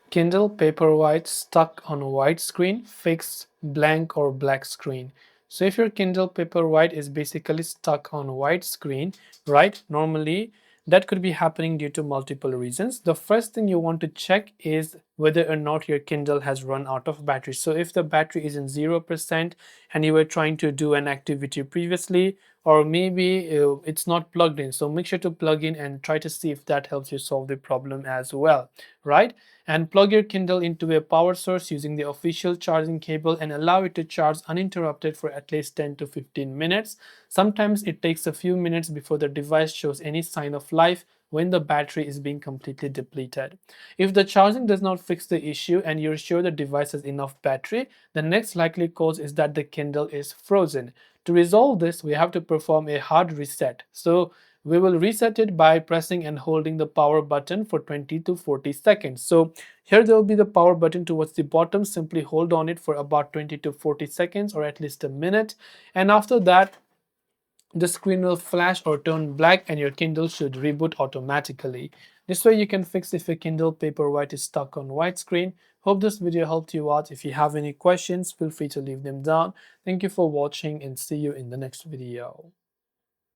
Kindle Paperwhite stuck on a white screen, fixed blank or black screen. So if your Kindle Paperwhite is basically stuck on a white screen, right? Normally that could be happening due to multiple reasons. The first thing you want to check is whether or not your Kindle has run out of battery. So if the battery is in 0% and you were trying to do an activity previously, or maybe it's not plugged in, so make sure to plug in and try to see if that helps you solve the problem as well, right? And plug your Kindle into a power source using the official charging cable and allow it to charge uninterrupted for at least 10 to 15 minutes. Sometimes it takes a few minutes before the device shows any sign of life when the battery is being completely depleted. If the charging does not fix the issue and you're sure the device has enough battery, the next likely cause is that the Kindle is frozen. To resolve this, we have to perform a hard reset. So we will reset it by pressing and holding the power button for 20 to 40 seconds. So here there will be the power button towards the bottom. Simply hold on it for about 20 to 40 seconds or at least a minute. And after that, the screen will flash or turn black and your Kindle should reboot automatically. This way you can fix if your Kindle Paperwhite is stuck on white screen. Hope this video helped you out. If you have any questions, feel free to leave them down. Thank you for watching and see you in the next video.